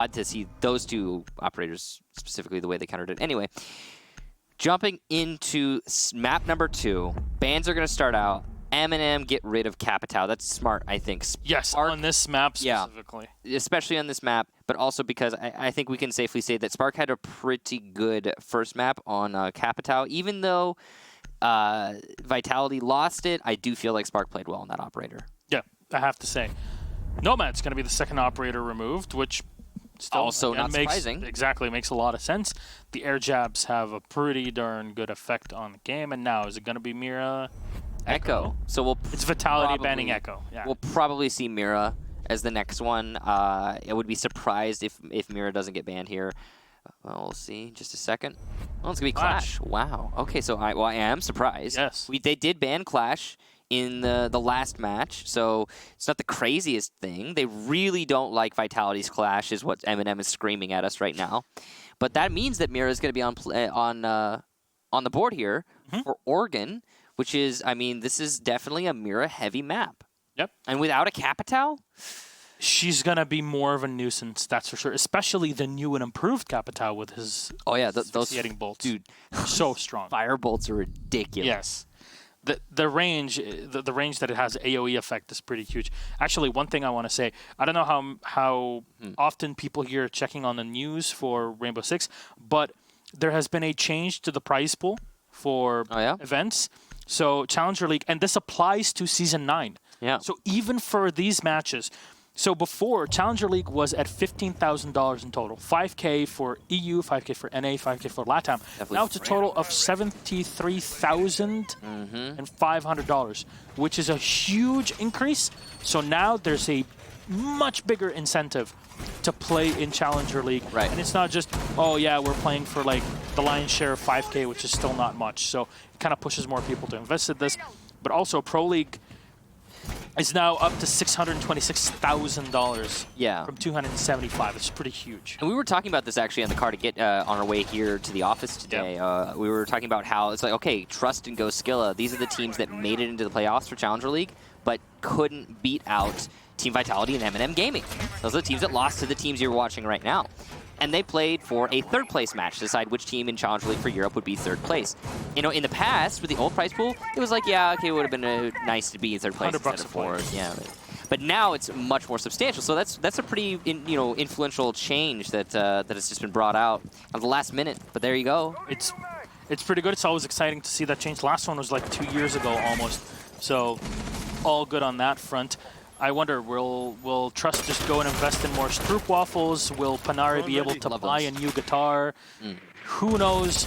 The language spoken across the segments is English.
odd to see those two operators, specifically the way they countered it. Anyway, jumping into map number 2, bans are going to start out. MnM get rid of Capitao. That's smart, I think. Yes, on this map specifically. Yeah, especially on this map, but also because I think we can safely say that Spark had a pretty good first map on Capitao. Even though Vitality lost it, I do feel like Spark played well on that operator. Yeah, I have to say. Nomad's going to be the second operator removed, which still also not surprising. Exactly, makes a lot of sense. The air jabs have a pretty darn good effect on the game, and now is it going to be Mira? Echo. So it's Vitality banning Echo. Yeah. We'll probably see Mira as the next one. I would be surprised if Mira doesn't get banned here. We'll see. Just a second. Oh, it's gonna be Clash. Wow. Okay, so I am surprised. Yes. They did ban Clash in the last match, so it's not the craziest thing. They really don't like Vitality's Clash, is what MnM is screaming at us right now. But that means that Mira is going to be on the board here for Oregon. Which is, I mean, this is definitely a Mira-heavy map. Yep. And without a Capitao? She's going to be more of a nuisance, that's for sure. Especially the new and improved Capitao with his those hitting bolts. Dude, so strong. Fire bolts are ridiculous. Yes. The range that it has AoE effect is pretty huge. Actually, one thing I want to say, I don't know how often people here are checking on the news for Rainbow Six, but there has been a change to the prize pool for events. So Challenger League, and this applies to Season 9. Yeah. So even for these matches, so before, Challenger League was at $15,000 in total. 5K for EU, 5K for NA, 5K for LATAM. Definitely now it's a total of $73,500, which is a huge increase. So now there's a much bigger incentive to play in Challenger League. Right. And it's not just, oh yeah, we're playing for like the lion's share of 5K, which is still not much. So it kind of pushes more people to invest in this. But also Pro League is now up to $626,000 from $275. It's pretty huge. And we were talking about this actually on the car to get on our way here to the office today. Yep. We were talking about how it's like, okay, Trust and Go Skilla, these are the teams that made it into the playoffs for Challenger League, but couldn't beat out Team Vitality and MnM Gaming. Those are the teams that lost to the teams you're watching right now. And they played for a third place match to decide which team in Challenger League for Europe would be third place. You know, in the past, with the old prize pool, it was like, yeah, okay, it would have been nice to be in third place instead of fourth. Yeah, but now it's much more substantial. So that's a pretty influential change that has just been brought out at the last minute. But there you go. It's pretty good. It's always exciting to see that change. Last one was like 2 years ago almost. So all good on that front. I wonder, will Trust just go and invest in more Stroop waffles? Will Panari be able to buy a new guitar? Who knows?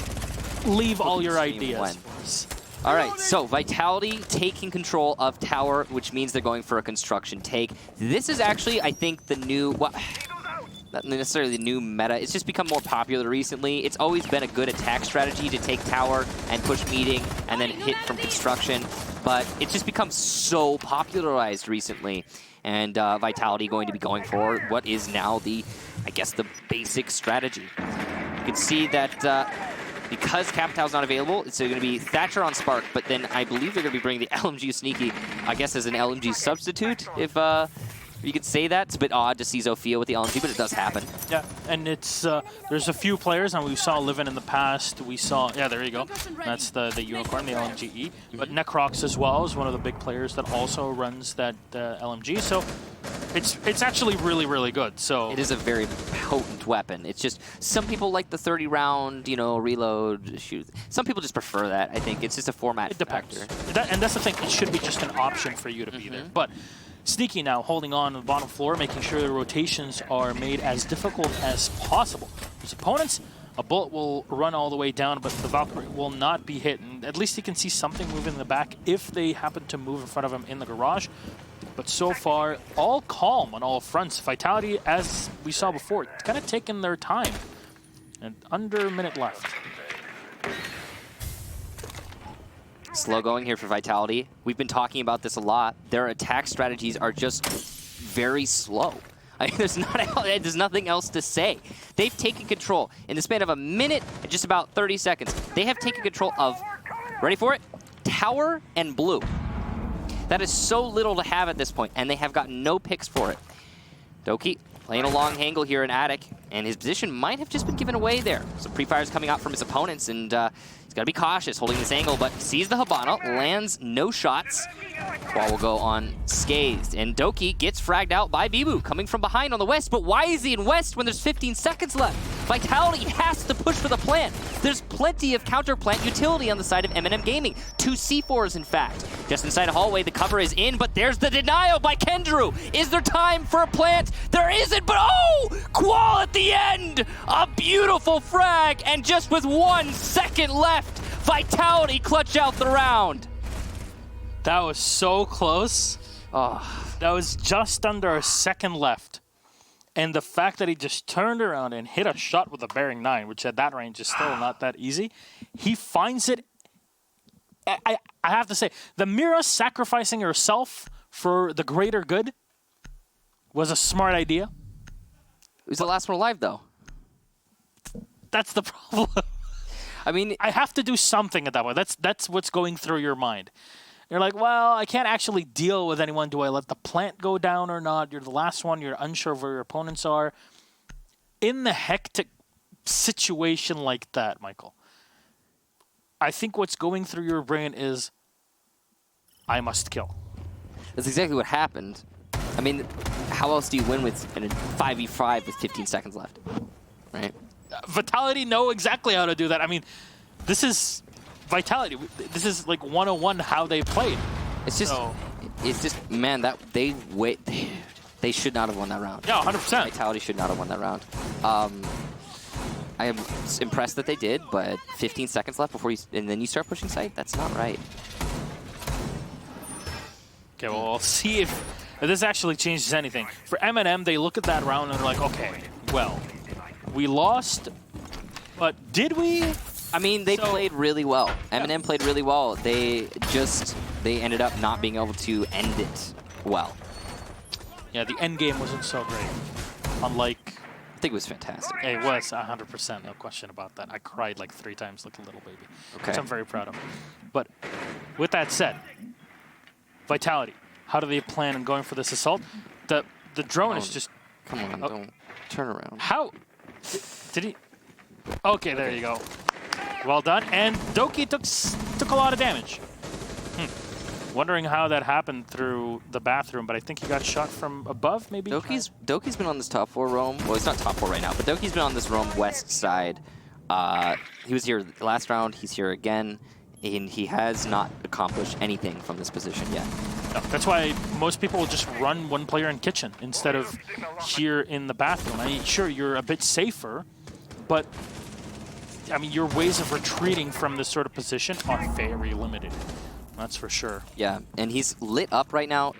Leave all your ideas. All right, so Vitality taking control of Tower, which means they're going for a construction take. This is actually, I think, the new... Well, not necessarily the new meta. It's just become more popular recently. It's always been a good attack strategy to take Tower and push meeting and then hit from construction. But it's just become so popularized recently. And Vitality going to be going for what is now the, I guess, the basic strategy. You can see that because Capitao's not available, it's going to be Thatcher on Spark, but then I believe they're going to be bringing the LMG Sneaky, I guess, as an LMG substitute, if you could say that. It's a bit odd to see Zofia with the LMG, but it does happen. Yeah, and it's there's a few players, and we saw Livin in the past. We saw, yeah, there you go. That's the Unicorn, the LMGE. But Necrox as well is one of the big players that also runs that LMG. So it's actually really, really good. So it is a very potent weapon. It's just some people like the 30-round, reload shoot. Some people just prefer that. I think it's just a format factor. And that's the thing. It should be just an option for you to be there. But Sneaky now holding on the bottom floor, making sure the rotations are made as difficult as possible. His opponents, a bullet will run all the way down, but the Valkyrie will not be hit. And at least he can see something move in the back if they happen to move in front of him in the garage. But so far, all calm on all fronts. Vitality, as we saw before, kind of taking their time. And under a minute left. Slow going here for Vitality. We've been talking about this a lot. Their attack strategies are just very slow. I mean, there's nothing else to say. They've taken control. In the span of a minute and just about 30 seconds, they have taken control of, ready for it, Tower and Blue. That is so little to have at this point, and they have gotten no picks for it. Doki Playing a long angle here in Attic, and his position might have just been given away there. Some pre-fires coming out from his opponents, and he's got to be cautious holding this angle, but sees the Habana, lands no shots. Qual will go on scathed, and Doki gets fragged out by Bibu, coming from behind on the west, but why is he in west when there's 15 seconds left? Vitality has to push for the plant. There's plenty of counter-plant utility on the side of MnM Gaming. 2 C4s, in fact. Just inside a hallway, the cover is in, but there's the denial by Kendrew. Is there time for a plant? There isn't, but oh! Qual at the end! A beautiful frag, and just with 1 second left, Vitality clutch out the round. That was so close. Oh. That was just under a second left. And the fact that he just turned around and hit a shot with a bearing 9, which at that range is still not that easy, he finds it. I have to say, the Mira sacrificing herself for the greater good was a smart idea. Who's the last one alive, though? That's the problem. I mean, I have to do something at that point. That's what's going through your mind. You're like, well, I can't actually deal with anyone. Do I let the plant go down or not? You're the last one. You're unsure of where your opponents are. In the hectic situation like that, Michael, I think what's going through your brain is, I must kill. That's exactly what happened. I mean, how else do you win with a 5v5 with 15 seconds left, right? Vitality know exactly how to do that. I mean, this is Vitality. This is like 101 how they played. It's just, man, that they should not have won that round. Yeah, 100%. Vitality should not have won that round. I am impressed that they did, but 15 seconds left before and then you start pushing site. That's not right. Okay, well, we'll see if this actually changes anything. For MnM, they look at that round and they're like, okay, well, we lost, but did we? I mean, they played really well. MnM played really well. They ended up not being able to end it well. Yeah, the end game wasn't so great. Unlike, I think it was fantastic. It was 100%, no question about that. I cried like 3 times like a little baby, which I'm very proud of. But with that said, Vitality, how do they plan on going for this assault? The drone is just... Come on, don't turn around. How? Did he? Okay, there you go. Well done. And Doki took a lot of damage. Wondering how that happened through the bathroom, but I think he got shot from above, maybe? Doki's been on this top 4 roam. Well, it's not top 4 right now, but Doki's been on this roam west side. He was here last round. He's here again. And he has not accomplished anything from this position yet. No, that's why most people will just run one player in kitchen instead of here in the bathroom. I mean, sure, you're a bit safer, but I mean, your ways of retreating from this sort of position are very limited. That's for sure. Yeah, and he's lit up right now.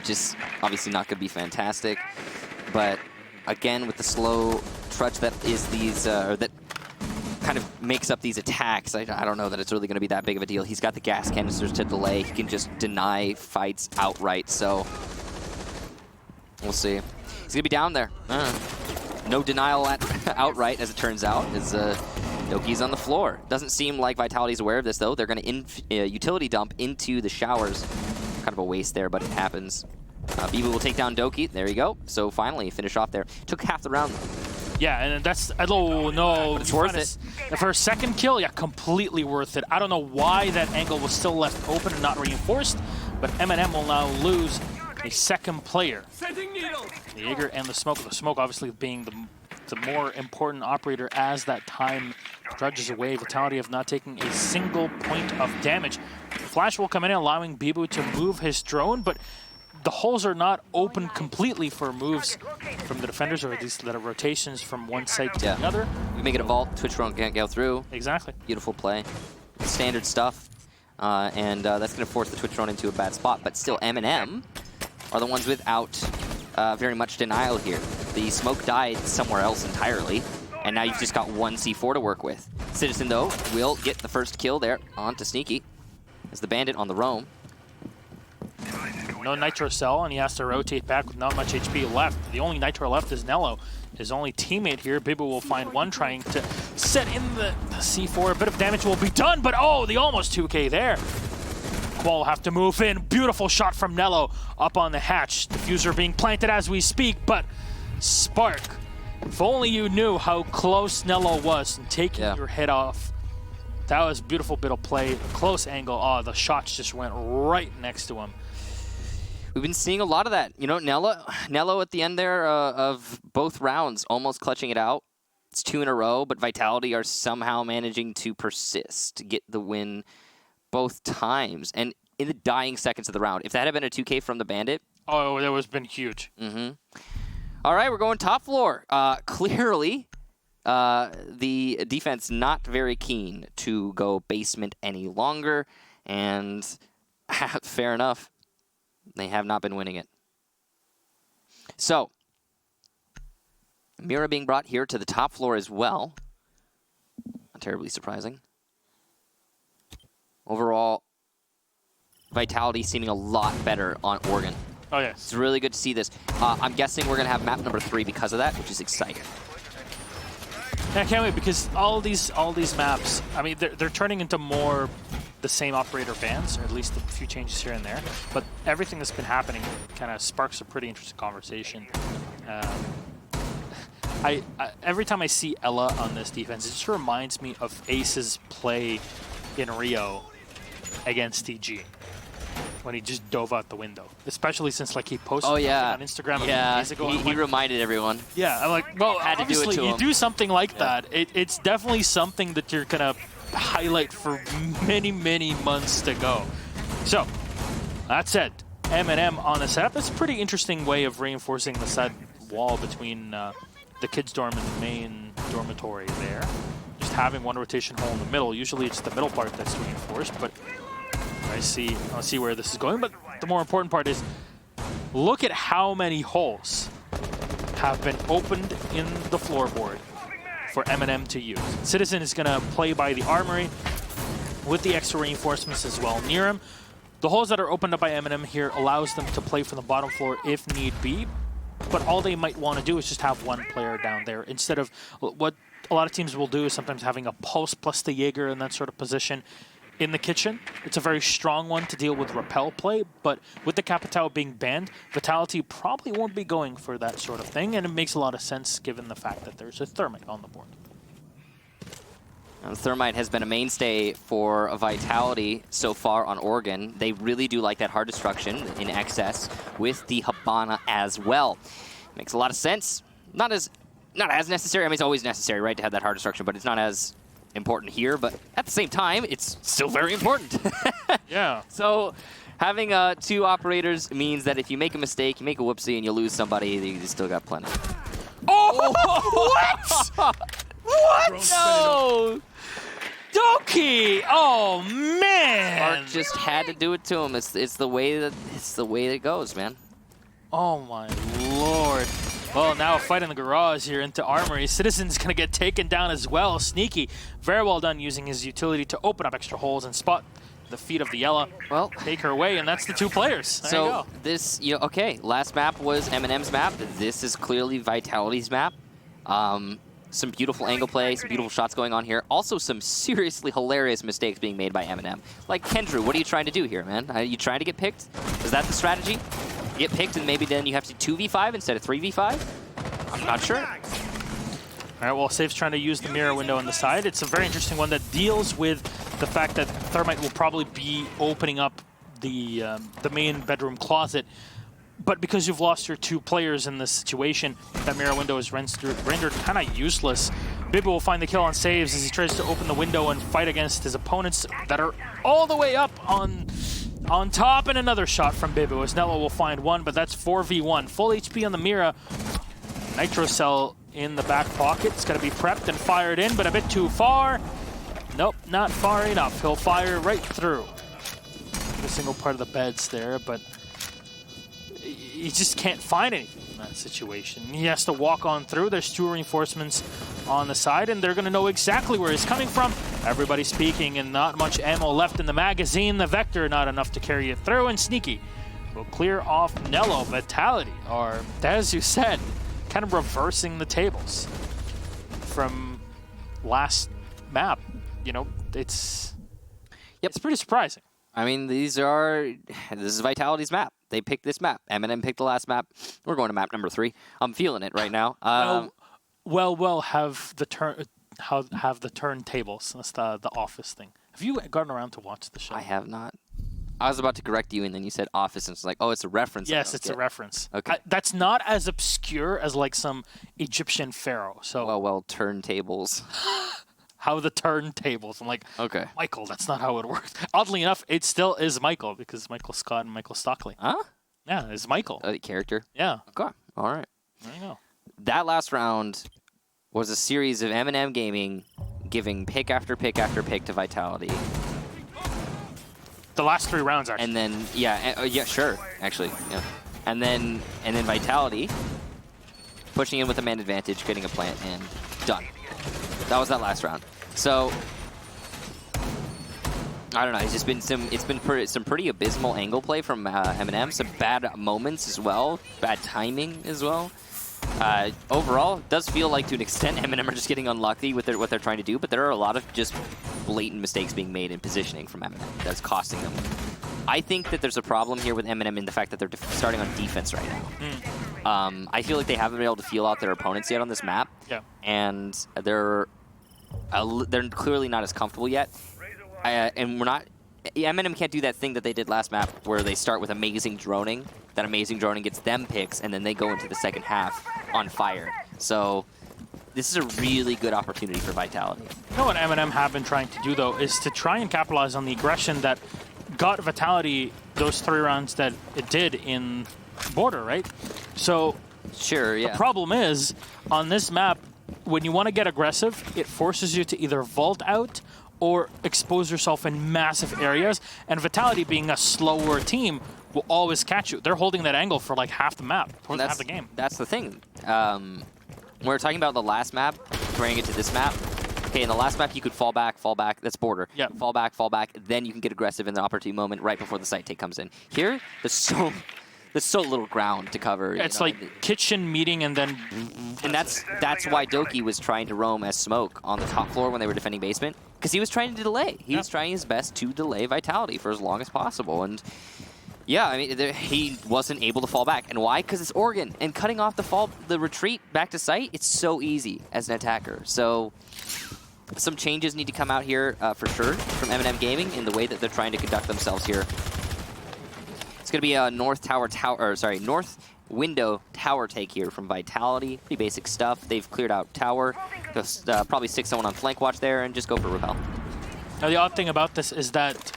Just obviously not going to be fantastic. But again, with the slow trudge that is these, or that kind of makes up these attacks, I don't know that it's really going to be that big of a deal. He's got the gas canisters to delay. He can just deny fights outright, so we'll see. He's going to be down there. No denial outright, as it turns out, as Doki's on the floor. Doesn't seem like Vitality's aware of this, though. They're going to utility dump into the showers. Kind of a waste there, but it happens. Bibu will take down Doki. There you go. So finally, finish off there. Took half the round. Yeah, and that's, oh no. But it's worth it. For a second kill, yeah, completely worth it. I don't know why that angle was still left open and not reinforced, but MnM will now lose a second player. The Jaeger and the Smoke. The Smoke obviously being the more important operator as that time drudges away. Vitality of not taking a single point of damage. Flash will come in, allowing Bibu to move his drone, but the holes are not open completely for moves from the defenders, or at least that are rotations from one side to the other. We make it a vault. Twitch drone can't go through. Exactly. Beautiful play. Standard stuff. And that's going to force the Twitch drone into a bad spot. But still, MnM are the ones without very much denial here. The Smoke died somewhere else entirely, and now you've just got one C4 to work with. Citizen, though, will get the first kill there onto Sneaky as the Bandit on the roam. No Nitro Cell, and he has to rotate back with not much HP left. The only Nitro left is Nello, his only teammate here. Bibu will find one, trying to set in the C4. A bit of damage will be done, but oh, the almost 2K there. Qual will have to move in. Beautiful shot from Nello up on the hatch. Diffuser being planted as we speak, but Spark. If only you knew how close Nello was in taking your head off. That was a beautiful bit of play. Close angle. Oh, the shots just went right next to him. We've been seeing a lot of that. You know, Nello at the end there of both rounds, almost clutching it out. It's 2 in a row, but Vitality are somehow managing to persist, to get the win both times. And in the dying seconds of the round, if that had been a 2K from the Bandit. Oh, that would have been huge. All right, we're going top floor. Clearly, the defense not very keen to go basement any longer. And fair enough. They have not been winning it. So, Mira being brought here to the top floor as well. Not terribly surprising. Overall, Vitality seeming a lot better on Oregon. Oh, yes. It's really good to see this. I'm guessing we're going to have map number 3 because of that, which is exciting. I can't wait because all these maps, I mean, they're turning into more the same operator bans, or at least a few changes here and there. But everything that's been happening kind of sparks a pretty interesting conversation. Every time I see Ella on this defense, it just reminds me of Ace's play in Rio against TG when he just dove out the window. Especially since like he posted on Instagram a few days ago. He reminded everyone. Yeah, I'm like, well, obviously you do something like that. It's definitely something that you're gonna highlight for many, many months to go. So, that said, MnM on the setup. That's a pretty interesting way of reinforcing the side wall between the kids' dorm and the main dormitory there. Just having one rotation hole in the middle. Usually it's the middle part that's reinforced, but I'll see where this is going. But the more important part is, look at how many holes have been opened in the floorboard for MnM to use. Citizen is going to play by the armory with the extra reinforcements as well near him. The holes that are opened up by MnM here allows them to play from the bottom floor if need be, but all they might want to do is just have one player down there instead of what a lot of teams will do is sometimes having a pulse plus the Jaeger in that sort of position in the kitchen. It's a very strong one to deal with rappel play, but with the Capitao being banned, Vitality probably won't be going for that sort of thing, and it makes a lot of sense given the fact that there's a Thermite on the board. Thermite has been a mainstay for Vitality so far on Oregon. They really do like that hard destruction in excess with the Habana as well. Makes a lot of sense. Not as necessary. I mean, it's always necessary, right, to have that hard destruction, but it's not as important here, but at the same time, it's still very important. Yeah. So having 2 operators means that if you make a mistake, you make a whoopsie, and you lose somebody, you still got plenty. Oh, what? What? No! Doki! Oh man! Art just had to do it to him. It's the way that it goes, man. Oh my lord. Well, now a fight in the garage here into Armory. Citizen's going to get taken down as well. Sneaky, very well done using his utility to open up extra holes and spot the feet of the Yella. Well, take her away, and that's the 2 players. There you go. This, okay, last map was MnM's map. This is clearly Vitality's map. Some beautiful angle play, some beautiful shots going on here. Also, some seriously hilarious mistakes being made by MnM. Like, Kendrew, what are you trying to do here, man? Are you trying to get picked? Is that the strategy? Get picked, and maybe then you have to 2v5 instead of 3v5? I'm not sure. All right, well, Safe's trying to use the mirror window on the side. It's a very interesting one that deals with the fact that Thermite will probably be opening up the main bedroom closet. But because you've lost your 2 players in this situation, that mirror window is rendered kind of useless. Bibu will find the kill on saves as he tries to open the window and fight against his opponents that are all the way up on top, and another shot from Bibu as Nello will find one, but that's 4v1. Full HP on the Mira. Nitro Cell in the back pocket. It's going to be prepped and fired in, but a bit too far. Nope, not far enough. He'll fire right through the single part of the beds there, but he just can't find anything in that situation. He has to walk on through. There's 2 reinforcements on the side, and they're going to know exactly where he's coming from. Everybody speaking, and not much ammo left in the magazine. The Vector not enough to carry it through, and Sneaky will clear off Nello. Vitality are, as you said, kind of reversing the tables from last map. You know, it's pretty surprising. I mean, this is Vitality's map. They picked this map. MnM picked the last map. We're going to map number 3. I'm feeling it right now. Have the turntables. That's the Office thing. Have you gotten around to watch the show? I have not. I was about to correct you, and then you said Office, and it's like, oh, it's a reference. Yes, it's a reference. Okay. That's not as obscure as like some Egyptian pharaoh. So Well, turntables. how the turntables. I'm like, Okay. Michael, that's not how it works. Oddly enough, it still is Michael because Michael Scott and Michael Stockley. Huh? Yeah, it's Michael. Character? Yeah. Okay. All right. There you go. That last round was a series of MnM Gaming giving pick after pick after pick to Vitality. The last 3 rounds, actually. And then, sure, actually, yeah. And then Vitality pushing in with a man advantage, getting a plant, and done. That was that last round. So, I don't know. It's just been some pretty abysmal angle play from MnM. Some bad moments as well, bad timing as well. Overall, it does feel like to an extent MnM are just getting unlucky with what they're trying to do, but there are a lot of just blatant mistakes being made in positioning from MnM that's costing them. I think that there's a problem here with MnM in the fact that they're starting on defense right now. I feel like they haven't been able to feel out their opponents yet on this map, and they're clearly not as comfortable yet. And MnM can't do that thing that they did last map where they start with amazing droning. That amazing droning gets them picks, and then they go into the second half on fire. So this is a really good opportunity for Vitality. You know what MnM have been trying to do, though, is to try and capitalize on the aggression that got Vitality those 3 rounds that it did in Border, right? So sure, yeah. The problem is, on this map, when you want to get aggressive, it forces you to either vault out or expose yourself in massive areas, and Vitality, being a slower team, will always catch you. They're holding that angle for like half the map, half the game. That's the thing. When we're talking about the last map, comparing it to this map, okay, in the last map you could fall back, that's Border. Yeah. Fall back, then you can get aggressive in the opportune moment right before the site take comes in. Here, there's so little ground to cover. It's like kitchen meeting and then... And that's why Doki was trying to roam as smoke on the top floor when they were defending basement, because he was trying to delay. He was trying his best to delay Vitality for as long as possible. And yeah, I mean, he wasn't able to fall back. And why? Because it's Oregon. And cutting off the retreat back to site, it's so easy as an attacker. So some changes need to come out here for sure from MnM Gaming in the way that they're trying to conduct themselves here. It's going to be a north window tower take here from Vitality. Pretty basic stuff. They've cleared out tower. Just, probably stick someone on flank watch there and just go for repel. Now the odd thing about this is that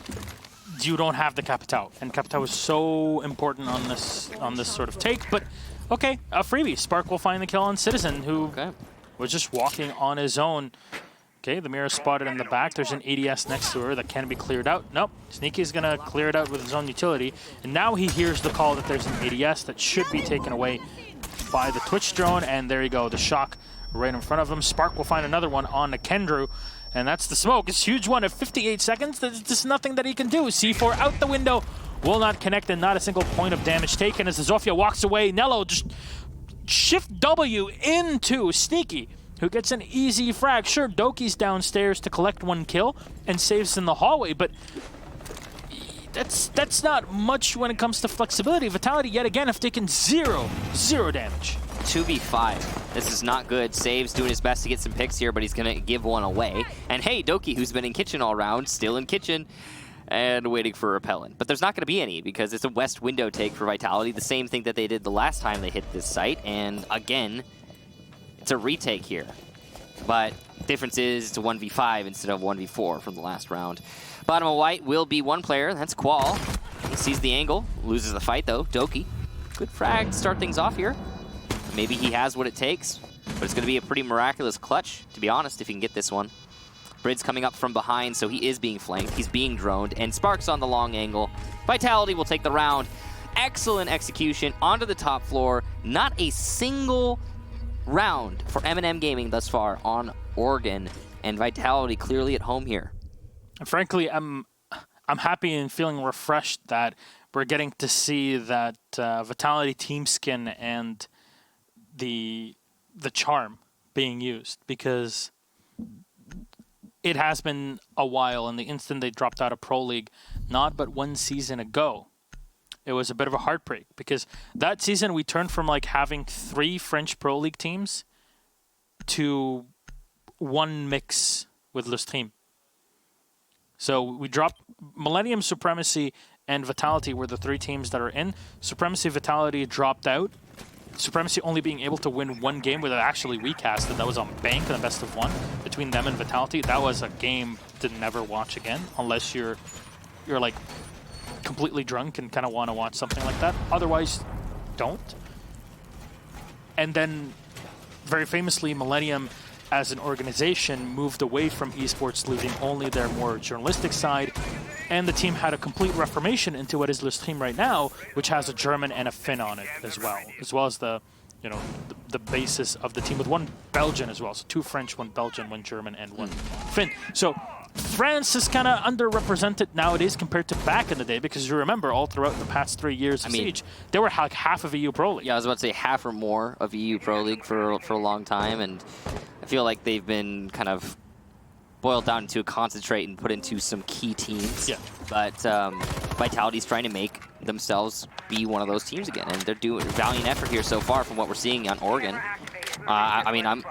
you don't have the Capitao, and Capitao is so important on this sort of take. But okay, a freebie. Spark will find the kill on Citizen, who was just walking on his own. Okay, the mirror spotted in the back. There's an ADS next to her that can be cleared out. Nope, Sneaky's gonna clear it out with his own utility. And now he hears the call that there's an ADS that should be taken away by the Twitch drone. And there you go, the shock right in front of him. Spark will find another one on the Kendrew. And that's the smoke. It's a huge one at 58 seconds. There's just nothing that he can do. C4 out the window. Will not connect, and not a single point of damage taken as the Zofia walks away. Nello just shift W into Sneaky, who gets an easy frag. Sure, Doki's downstairs to collect 1 kill and saves in the hallway, but that's not much when it comes to flexibility. Vitality, yet again, have taken zero damage. 2v5. This is not good. Saves doing his best to get some picks here, but he's going to give one away. And hey, Doki, who's been in kitchen all round, still in kitchen and waiting for repellent. But there's not going to be any because it's a west window take for Vitality, the same thing that they did the last time they hit this site. And again, it's a retake here. But difference is it's a 1v5 instead of 1v4 from the last round. Bottom of white will be one player. That's Qual. He sees the angle. Loses the fight, though. Doki. Good frag to start things off here. Maybe he has what it takes, but it's going to be a pretty miraculous clutch, to be honest, if he can get this one. Brid's coming up from behind, so he is being flanked. He's being droned, and Sparks on the long angle. Vitality will take the round. Excellent execution onto the top floor. Not a single round for MnM Gaming thus far on Oregon, and Vitality clearly at home here. Frankly, I'm happy and feeling refreshed that we're getting to see that Vitality team skin and the charm being used, because it has been a while, and the instant they dropped out of Pro League, not but 1 season ago, it was a bit of a heartbreak because that season we turned from like having 3 French Pro League teams to 1 mix with Le Stream. So we dropped Millennium, Supremacy, and Vitality were the 3 teams that are in. Supremacy, Vitality dropped out. Supremacy only being able to win 1 game where they actually recasted. That was on Bank in the best of 1 between them and Vitality. That was a game to never watch again unless you're like completely drunk and kind of want to watch something like that. Otherwise, don't. And then, very famously, Millennium as an organization moved away from esports, leaving only their more journalistic side. And the team had a complete reformation into what is Le Stream right now, which has a German and a Finn on it as well as the, you know, the basis of the team with 1 Belgian as well. So 2 French, 1 Belgian, 1 German, and 1 Finn. So France is kind of underrepresented nowadays compared to back in the day, because you remember all throughout the past 3 years of Siege, they were like half of EU Pro League. Yeah, I was about to say half or more of EU Pro League for a long time, and I feel like they've been kind of boiled down to concentrate and put into some key teams. Yeah. But Vitality's trying to make themselves be one of those teams again, and they're doing a valiant effort here so far from what we're seeing on Oregon. I mean, I'm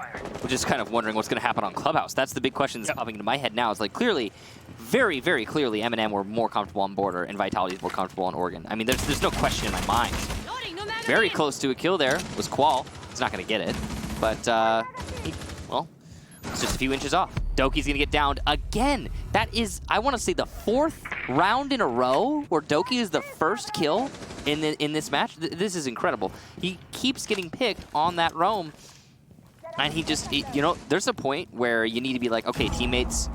just kind of wondering what's going to happen on Clubhouse. That's the big question that's popping into my head now. It's like clearly, very, very clearly, MnM were more comfortable on Border and Vitality's more comfortable on Oregon. I mean, there's no question in my mind. Very close to a kill there was Qual. He's not going to get it, but well, it's just a few inches off. Doki's going to get downed again. That is, I want to say, the 4th round in a row where Doki is the first kill in this match. This is incredible. He keeps getting picked on that roam, and he just, you know, there's a point where you need to be like, okay, teammates,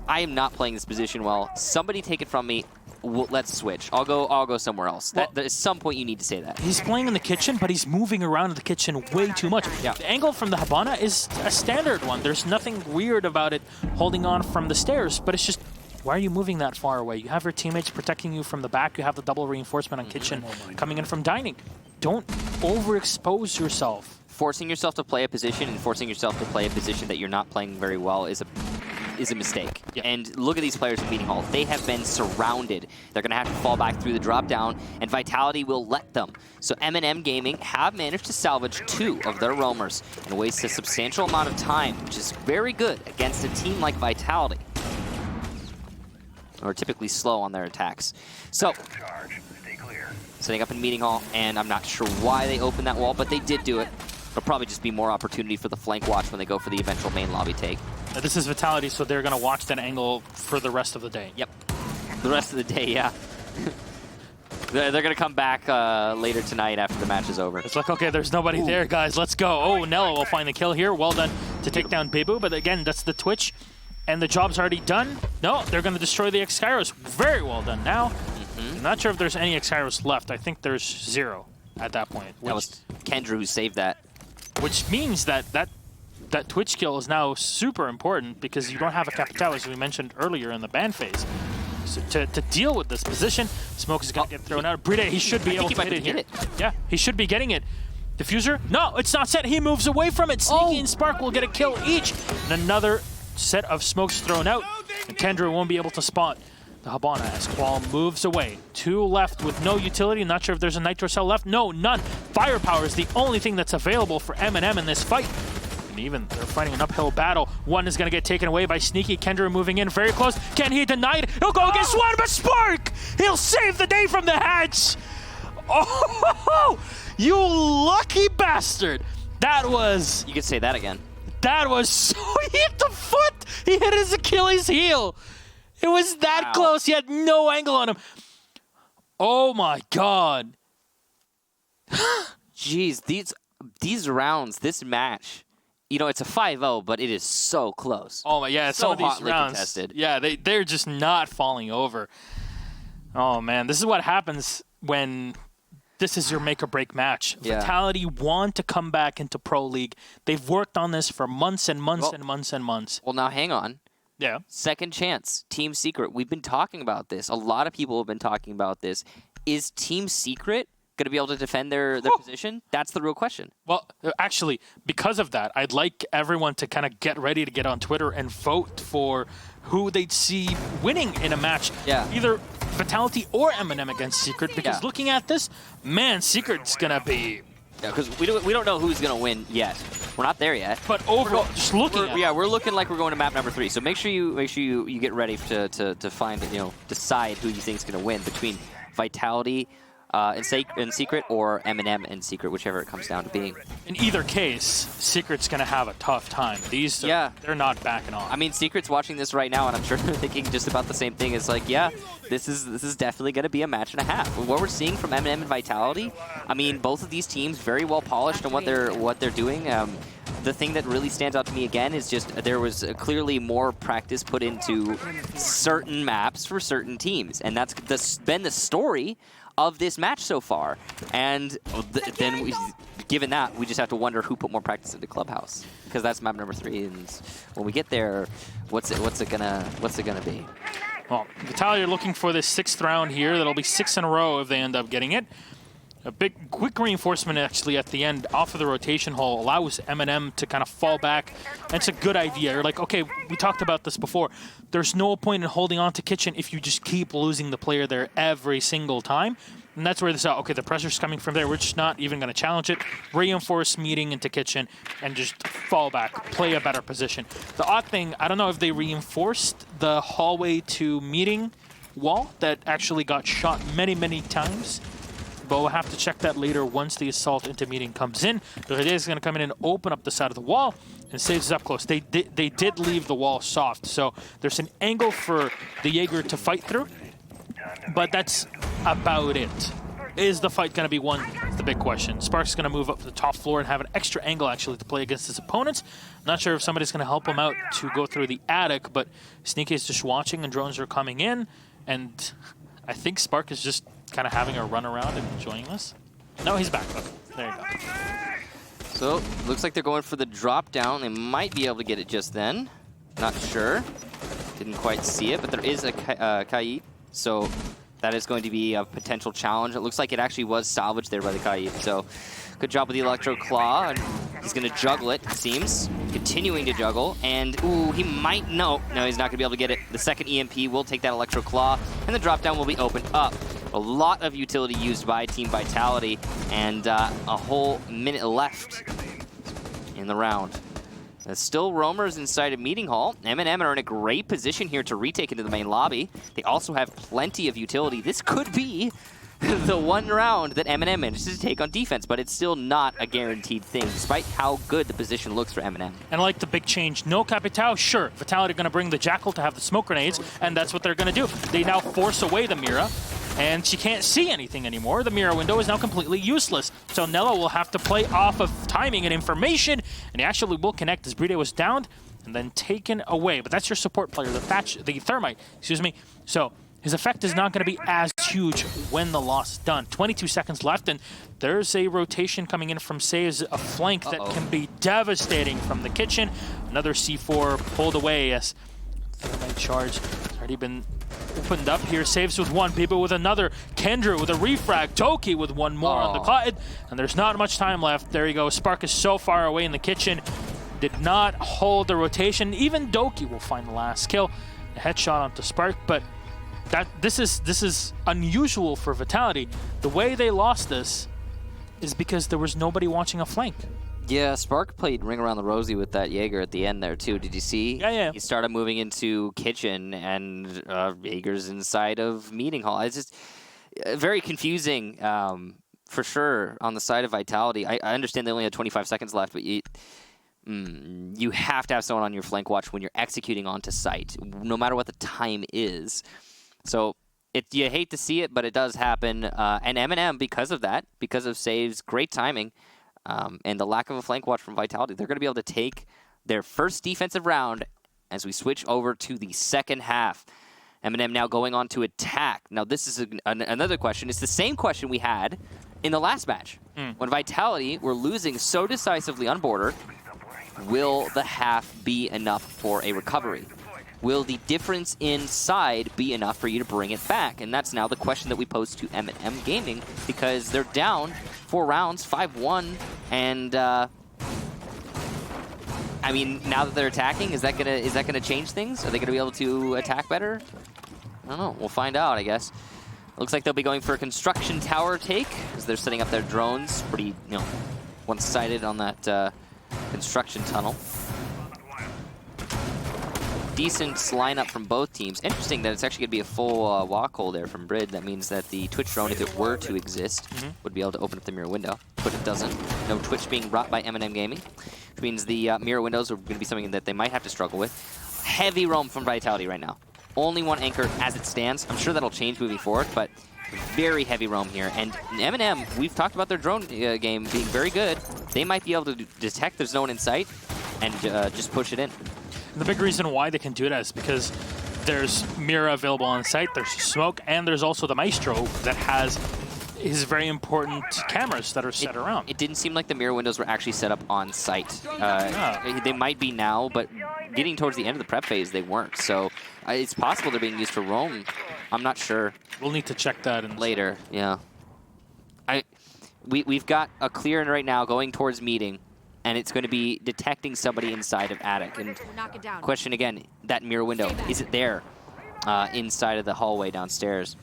I am not playing this position well. Somebody take it from me. Let's switch. I'll go somewhere else. Well, at some point, you need to say that. He's playing in the kitchen, but he's moving around in the kitchen way too much. Yeah. The angle from the Habana is a standard one. There's nothing weird about it holding on from the stairs, but it's just, why are you moving that far away? You have your teammates protecting you from the back. You have the double reinforcement on kitchen coming in from dining. Don't overexpose yourself. Forcing yourself to play a position and forcing yourself to play a position that you're not playing very well is a mistake. Yep. And look at these players in Meeting Hall. They have been surrounded. They're going to have to fall back through the drop down, and Vitality will let them. So MnM Gaming have managed to salvage 2 of their roamers and waste a substantial amount of time, which is very good against a team like Vitality, who are typically slow on their attacks. So, setting up in Meeting Hall, and I'm not sure why they opened that wall, but they did do it. It'll probably just be more opportunity for the flank watch when they go for the eventual main lobby take. This is Vitality, so they're going to watch that angle for the rest of the day. Yep. The rest of the day, yeah. They're going to come back later tonight after the match is over. It's like, okay, there's nobody there, guys. Let's go. Oh, Nello will find the kill here. Well done to take down Bebu, but again, that's the Twitch. And the job's already done. No, they're going to destroy the X-Kairos. Very well done now. I'm not sure if there's any X-Kairos left. I think there's 0 at that point. That was Kendra who saved that. Which means that Twitch kill is now super important because you don't have a Capital, as we mentioned earlier in the ban phase. So to deal with this position, Smoke is going to get thrown out. Bride, he should be able to hit it here. Yeah, he should be getting it. Diffuser? No, it's not set. He moves away from it. Sneaky and Spark will get a kill each. And another set of smokes thrown out. And Kendra won't be able to spot the Habana as Qual moves away. 2 left with no utility. Not sure if there's a Nitro Cell left. No, none. Firepower is the only thing that's available for MnM in this fight. And even they're fighting an uphill battle. 1 is going to get taken away by Sneaky. Kendra moving in very close. Can he deny it? He'll go against 1, but Spark! He'll save the day from the hatch! Oh, you lucky bastard! That was... You could say that again. That was so... He hit the foot! He hit his Achilles heel! It was that close. He had no angle on him. Oh my god. Jeez, these rounds, this match, you know, it's a 5-0, but it is so close. Oh my, yeah, so some of these rounds, contested. Yeah, they're just not falling over. Oh man, this is what happens when this is your make or break match. Yeah. Vitality want to come back into Pro League. They've worked on this for months and months and months and months. Well, now hang on. Yeah. Second chance, Team Secret. We've been talking about this. A lot of people have been talking about this. Is Team Secret going to be able to defend their position? That's the real question. Well, actually, because of that, I'd like everyone to kind of get ready to get on Twitter and vote for who they'd see winning in a match. Yeah. Either Vitality or MnM against Secret, because looking at this, man, Secret's going to be... Yeah, because we don't know who's going to win yet. We're not there yet. But overall, just looking at it. We're looking like we're going to map number 3. So make sure you get ready to find, decide who you think is going to win between Vitality and Secret, or MnM and Secret, whichever it comes down to being. In either case, Secret's going to have a tough time. These, they're not backing off. I mean, Secret's watching this right now, and I'm sure they're thinking just about the same thing. It's like, yeah, this is definitely going to be a match and a half. What we're seeing from MnM and Vitality, I mean, both of these teams very well polished on what they're doing. The thing that really stands out to me again is just there was clearly more practice put into certain maps for certain teams, and that's been the story of this match so far. And then given that, we just have to wonder who put more practice into Clubhouse, because that's map number 3. And when we get there, what's it gonna be? Well, Vitality are looking for this 6th round here. That'll be 6 in a row if they end up getting it. A big quick reinforcement actually at the end off of the rotation hole allows MnM to kind of fall back. And it's a good idea. You're like, okay, we talked about this before. There's no point in holding on to Kitchen if you just keep losing the player there every single time. And that's where this, okay, the pressure's coming from there. We're just not even going to challenge it. Reinforce meeting into Kitchen and just fall back, play a better position. The odd thing, I don't know if they reinforced the hallway to meeting wall that actually got shot many, many times. But we'll have to check that later once the assault into meeting comes in. The idea is going to come in and open up the side of the wall and saves us up close. They did leave the wall soft, so there's an angle for the Jaeger to fight through, but that's about it. Is the fight going to be won? It's the big question. Spark's going to move up to the top floor and have an extra angle actually to play against his opponents. Not sure if somebody's going to help him out to go through the attic, but Sneaky is just watching and drones are coming in, and I think Spark is just kind of having a run around and enjoying this. No, he's back. Okay, there you go. So, looks like they're going for the drop down. They might be able to get it just then. Not sure. Didn't quite see it, but there is a Kaid. So, that is going to be a potential challenge. It looks like it actually was salvaged there by the Kaid. So, good job with the Electro Claw. And he's going to juggle it, it seems. Continuing to juggle. And, ooh, he might... No, he's not going to be able to get it. The second EMP will take that Electro Claw. And the drop down will be opened up. A lot of utility used by Team Vitality, and a whole minute left in the round. There's still roamers inside of Meeting Hall. MnM are in a great position here to retake into the main lobby. They also have plenty of utility. This could be the one round that MnM manages to take on defense, but it's still not a guaranteed thing, despite how good the position looks for MnM. And like the big change, no Capitao, sure. Vitality are going to bring the Jackal to have the smoke grenades, and that's what they're going to do. They now force away the Mira, and she can't see anything anymore. The Mira window is now completely useless. So Nella will have to play off of timing and information, and he actually will connect as Bride was downed and then taken away. But that's your support player, the Thermite, excuse me. So his effect is not going to be as huge when the loss is done. 22 seconds left, and there's a rotation coming in from Saves, a flank that can be devastating from the kitchen. Another C4 pulled away as Thermite charge has already been opened up here. Saves with one, Biba with another, Kendra with a refrag, Toki with one more on the Cotton, and there's not much time left. There you go. Spark is so far away in the kitchen. Did not hold the rotation. Even Doki will find the last kill. A headshot onto Spark, but this is unusual for Vitality. The way they lost this is because there was nobody watching a flank. Yeah, Spark played Ring Around the Rosie with that Jaeger at the end there too. Did you see? Yeah. He started moving into kitchen, and Jaeger's inside of Meeting Hall. It's just very confusing for sure on the side of Vitality. I understand they only had 25 seconds left, but you have to have someone on your flank watch when you're executing onto site, no matter what the time is. So you hate to see it, but it does happen. And MnM, because of that, because of Saves, great timing, and the lack of a flank watch from Vitality, they're going to be able to take their first defensive round as we switch over to the second half. MnM now going on to attack. Now, this is another question. It's the same question we had in the last match. When Vitality were losing so decisively on border, will the half be enough for a recovery? will the difference inside be enough for you to bring it back? And that's now the question that we pose to MnM Gaming, because they're down 4 rounds, 5-1, and I mean, now that they're attacking, is that gonna change things? Are they gonna be able to attack better? I don't know. We'll find out, I guess. Looks like they'll be going for a construction tower take, as they're setting up their drones. Pretty, one-sided on that construction tunnel. Decent lineup from both teams. Interesting that it's actually going to be a full walk hole there from Brid. That means that the Twitch drone, if it were to exist, would be able to open up the mirror window. But it doesn't. No Twitch being brought by MnM Gaming, which means the mirror windows are going to be something that they might have to struggle with. Heavy roam from Vitality right now. Only one anchor as it stands. I'm sure that'll change moving forward, but very heavy roam here. And MnM, we've talked about their drone game being very good. They might be able to detect the zone in sight and just push it in. The big reason why they can do that is because there's Mira available on site, there's smoke, and there's also the Maestro that has his very important cameras that are set around. It didn't seem like the mirror windows were actually set up on site. They might be now, but getting towards the end of the prep phase, they weren't. So it's possible they're being used for roam. I'm not sure. We'll need to check that later. Yeah. We've got a clear in right now going towards meeting. And it's going to be detecting somebody inside of attic. And question again, that mirror window, is it there inside of the hallway downstairs?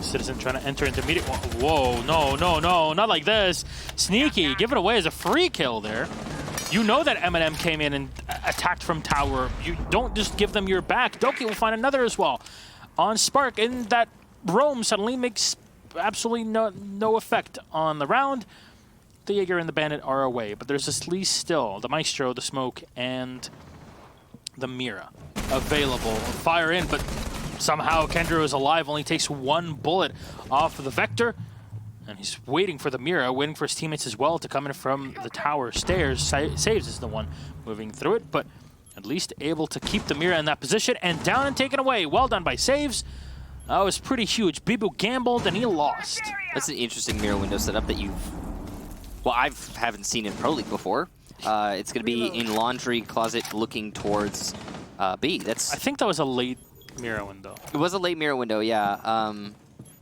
Citizen trying to enter into meeting. Whoa, no, not like this. Sneaky, give it away as a free kill there. You know that MnM came in and attacked from tower. You don't just give them your back. Doki will find another as well. On Spark, and that roam suddenly makes absolutely no effect on the round. The Jaeger and the Bandit are away, but there's at least still the Maestro, the Smoke, and the Mira available. Fire in, but somehow Kendra is alive, only takes 1 bullet off of the Vector, and he's waiting for the Mira, waiting for his teammates as well to come in from the tower stairs. Saves is the one moving through it, but at least able to keep the Mira in that position, and down and taken away. Well done by Saves. That was pretty huge. Bibu gambled, and he lost. That's an interesting mirror window setup that well, I haven't seen in Pro League before. It's going to be in laundry closet looking towards B. I think that was a late mirror window. It was a late mirror window, yeah.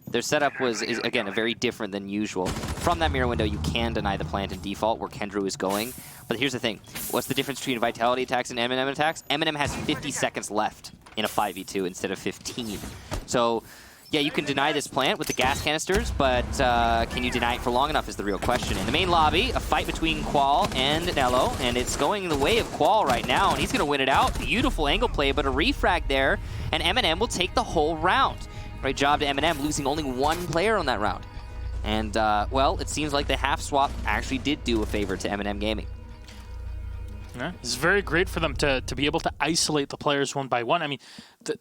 Their setup is again, very different than usual. From that mirror window, you can deny the plant in default where Kendra is going. But here's the thing. What's the difference between Vitality attacks and MnM attacks? MnM has 50 seconds left in a 5v2 instead of 15. So yeah, you can deny this plant with the gas canisters, but can you deny it for long enough is the real question. In the main lobby, a fight between Qual and Nello, and it's going the way of Qual right now, and he's going to win it out. Beautiful angle play, but a refrag there, and MnM will take the whole round. Great job to MnM, losing only 1 player on that round. And, well, it seems like the half swap actually did do a favor to MnM Gaming. Yeah, it's very great for them to be able to isolate the players one by one. I mean,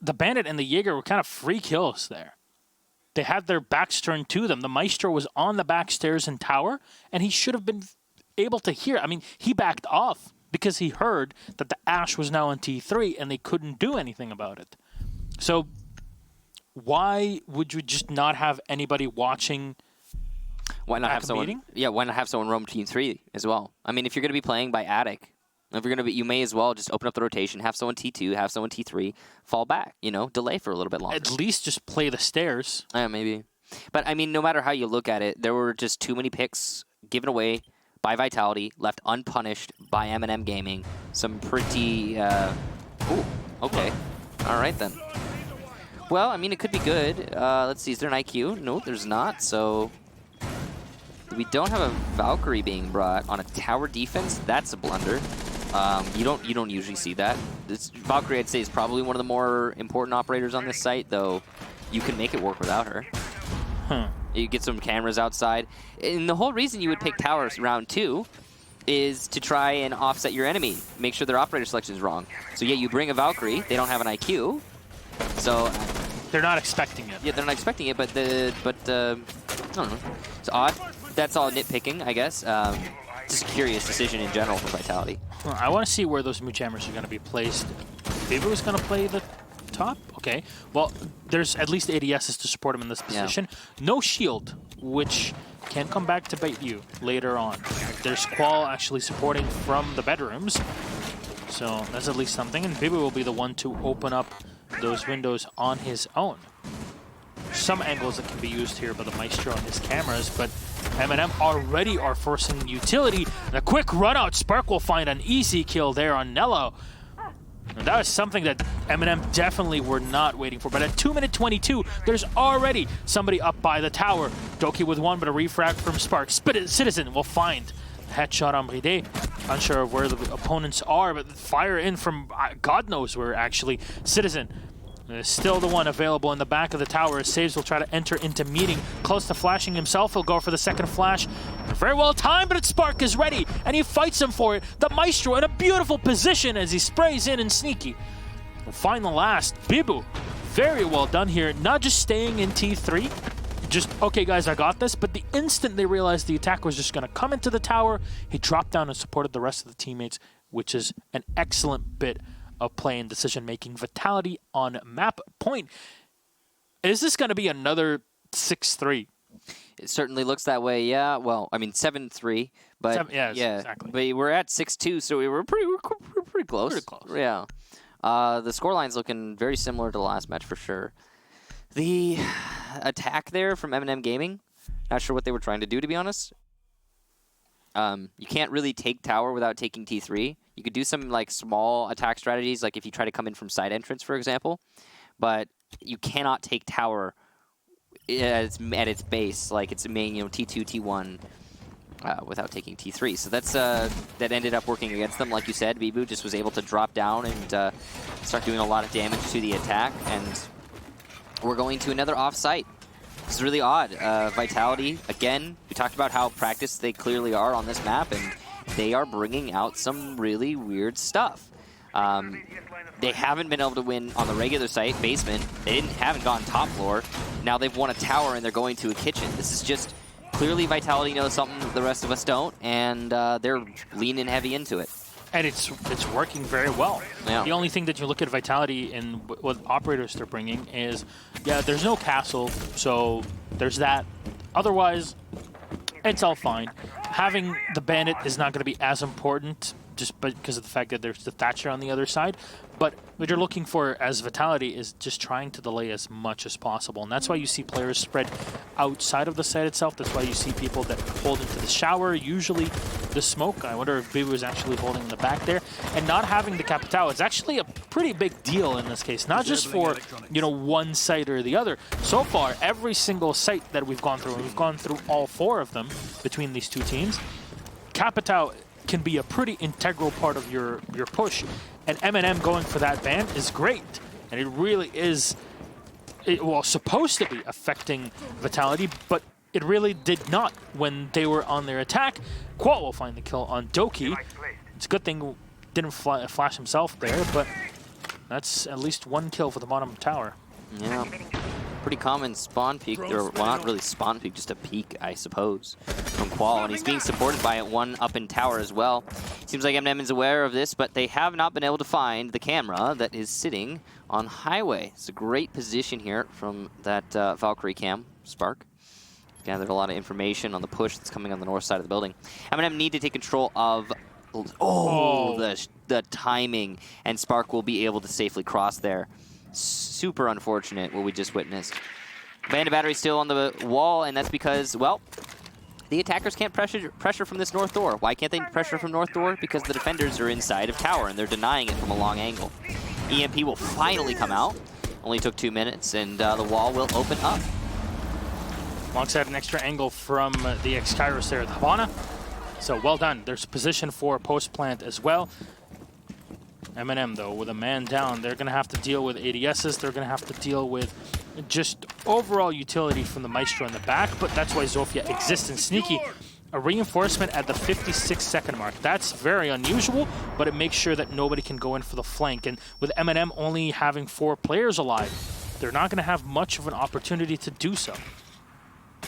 the Bandit and the Jaeger were kind of free kills there. They had their backs turned to them. The Maestro was on the back stairs in tower, and he should have been able to hear. I mean, he backed off because he heard that the Ash was now on T3, and they couldn't do anything about it. So why would you just not have anybody watching? Why not have someone? Yeah, why not have someone roam T3 as well? I mean, if you're going to be playing by attic, if you're going to be, you may as well just open up the rotation, have someone T2, have someone T3, fall back, delay for a little bit longer. At least just play the stairs. Yeah, maybe. But, I mean, no matter how you look at it, there were just too many picks given away by Vitality, left unpunished by MnM Gaming. Some pretty, ooh, okay. All right, then. Well, I mean, it could be good. Let's see, is there an IQ? No, there's not, so we don't have a Valkyrie being brought on a tower defense. That's a blunder. You don't usually see that. This Valkyrie, I'd say, is probably one of the more important operators on this site, though you can make it work without her. You get some cameras outside. And the whole reason you would pick towers round 2 is to try and offset your enemy, make sure their operator selection is wrong. So yeah, you bring a Valkyrie, they don't have an IQ, so they're not expecting it. Yeah, they're not expecting it, but I don't know. It's odd. That's all nitpicking, I guess. Just a curious decision in general for Vitality. I want to see where those Mujammers are going to be placed. Bibu is going to play the top? Okay. Well, there's at least ADSs to support him in this position. Yeah. No shield, which can come back to bite you later on. There's Qual actually supporting from the bedrooms. So that's at least something, and Bibu will be the one to open up those windows on his own. Some angles that can be used here by the Maestro and his cameras, but MnM already are forcing utility. And a quick run out, Spark will find an easy kill there on Nello. And that was something that MnM definitely were not waiting for. But at 2:22, there's already somebody up by the tower. Doki with one, but a refrag from Spark. Citizen will find a headshot on Bride. Unsure of where the opponents are, but fire in from God knows where, actually. Citizen is still the one available in the back of the tower. As Saves will try to enter into meeting. Close to flashing himself. He'll go for the second flash. Very well timed, but Spark is ready, and he fights him for it. The Maestro in a beautiful position as he sprays in and Sneaky. We'll find the last. Bibu, very well done here. Not just staying in T3. Just, okay guys, I got this, but the instant they realized the attack was just going to come into the tower, he dropped down and supported the rest of the teammates, which is an excellent bit of play and decision-making. Vitality on map point. Is this going to be another 6-3? It certainly looks that way, yeah. Well, I mean, 7-3, but yeah, exactly. But we're at 6-2, so we were pretty close. Pretty close. Yeah. The scoreline's looking very similar to the last match for sure. The attack there from MnM Gaming, not sure what they were trying to do, to be honest. You can't really take tower without taking T3. You could do some like small attack strategies, like if you try to come in from side entrance, for example. But you cannot take tower at its base, like its main, T2, T1, without taking T3. So that's that ended up working against them. Like you said, Bibu just was able to drop down and start doing a lot of damage to the attack. And we're going to another off-site. This is really odd. Vitality, again, we talked about how practiced they clearly are on this map, and they are bringing out some really weird stuff. They haven't been able to win on the regular site, basement. They haven't gone top floor. Now they've won a tower, and they're going to a kitchen. This is just clearly Vitality knows something that the rest of us don't, and they're leaning heavy into it. And it's working very well. Yeah. The only thing that you look at Vitality and what operators they're bringing is, yeah, there's no castle, so there's that. Otherwise, it's all fine. Having the Bandit is not going to be as important just because of the fact that there's the Thatcher on the other side. But what you're looking for as Vitality is just trying to delay as much as possible. And that's why you see players spread outside of the site itself. That's why you see people that hold into the shower, usually the smoke. I wonder if Bibu is actually holding in the back there. And not having the Capitao is actually a pretty big deal in this case. Not just for, one site or the other. So far, every single site that we've gone through, and we've gone through all 4 of them between these 2 teams, Capitao can be a pretty integral part of your push. And MnM going for that ban is great. And it really is, supposed to be affecting Vitality, but it really did not when they were on their attack. Qual will find the kill on Doki. It's a good thing didn't flash himself there, but that's at least 1 kill for the bottom tower. Yeah. Pretty common spawn peek, or well, not really spawn peek, just a peek, I suppose, from Qual, and he's being supported by one up in tower as well. Seems like MnM is aware of this, but they have not been able to find the camera that is sitting on highway. It's a great position here from that Valkyrie cam, Spark. Gathered a lot of information on the push that's coming on the north side of the building. MnM need to take control of the timing, and Spark will be able to safely cross there. Super unfortunate what we just witnessed. Bandit battery still on the wall, and that's because, well, the attackers can't pressure from this north door. Why can't they pressure from north door? Because the defenders are inside of tower, and they're denying it from a long angle. EMP will finally come out. Only took 2 minutes, and the wall will open up. Alongside an extra angle from the ex-Kairos there, the Havana. So well done. There's position for post-plant as well. MnM, though, with a man down, they're going to have to deal with ADSs. They're going to have to deal with just overall utility from the Maestro in the back, but that's why Zofia exists. And Sneaky, a reinforcement at the 56-second mark. That's very unusual, but it makes sure that nobody can go in for the flank. And with MnM only having 4 players alive, they're not going to have much of an opportunity to do so.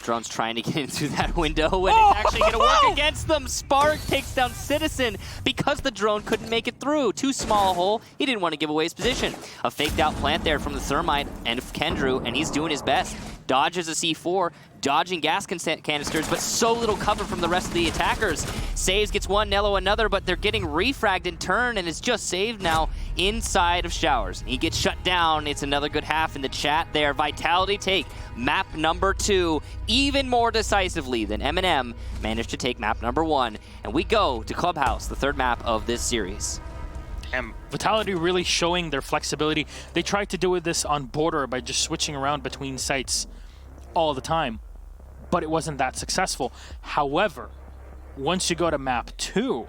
Drone's trying to get into that window when it's actually going to work against them. Spark takes down Citizen because the drone couldn't make it through. Too small a hole. He didn't want to give away his position. A faked out plant there from the Thermite and Kendrew, and he's doing his best. Dodges a C4, dodging gas canisters, but so little cover from the rest of the attackers. Saves, gets one, Nello another, but they're getting refragged in turn, and it's just saved now inside of Showers. He gets shut down. It's another good half in the chat there. Vitality take map number 2 even more decisively than MnM managed to take map number 1. And we go to Clubhouse, the third map of this series. And Vitality really showing their flexibility. They tried to do this on Border by just switching around between sites all the time, but it wasn't that successful. However, once you go to map 2,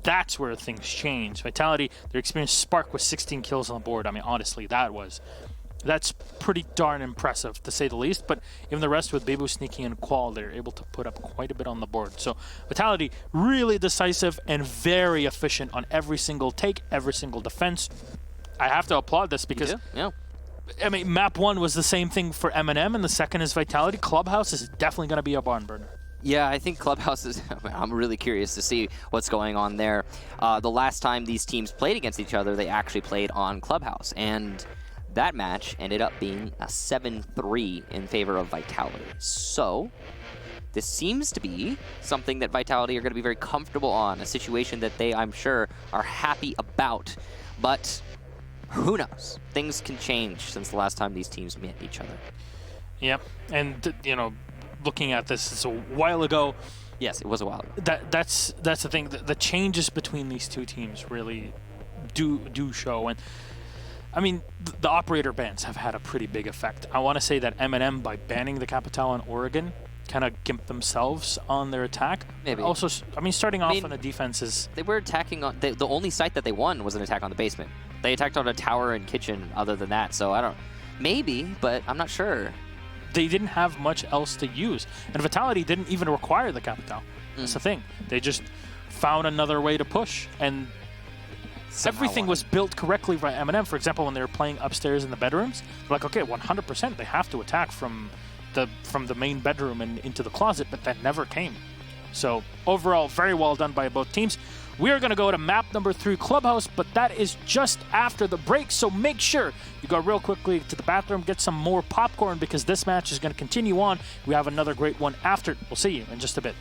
that's where things change. Vitality, their experienced Spark with 16 kills on the board. I mean, honestly, that's pretty darn impressive, to say the least. But even the rest with Bebu sneaking in Qual, they're able to put up quite a bit on the board. So Vitality, really decisive and very efficient on every single take, every single defense. I have to applaud this because, I mean, map 1 was the same thing for MnM, and the second is Vitality. Clubhouse is definitely going to be a barn burner. Yeah, I think Clubhouse is... I'm really curious to see what's going on there. The last time these teams played against each other, they actually played on Clubhouse, and that match ended up being a 7-3 in favor of Vitality. So this seems to be something that Vitality are going to be very comfortable on, a situation that they, I'm sure, are happy about. But who knows? Things can change since the last time these teams met each other. Yep, and, you know, looking at this, it's a while ago. Yes, it was a while ago. That's the thing. The changes between these two teams really do show. And I mean, the operator bans have had a pretty big effect. I want to say that MnM, by banning the Capitale in Oregon, kind of gimped themselves on their attack. Maybe. Also, I mean, starting off on the defenses. They were attacking on... The only site that they won was an attack on the basement. They attacked on a tower and kitchen other than that, so I don't... Maybe, but I'm not sure. They didn't have much else to use. And Vitality didn't even require the Capitale. That's the thing. They just found another way to push, and everything was built correctly by MnM. For example, when they were playing upstairs in the bedrooms, they're like, okay, 100% they have to attack from the main bedroom and into the closet, but that never came. So overall, very well done by both teams. We are going to go to map number 3, Clubhouse, but that is just after the break, so make sure you go real quickly to the bathroom, get some more popcorn, because this match is going to continue on. We have another great one after. We'll see you in just a bit.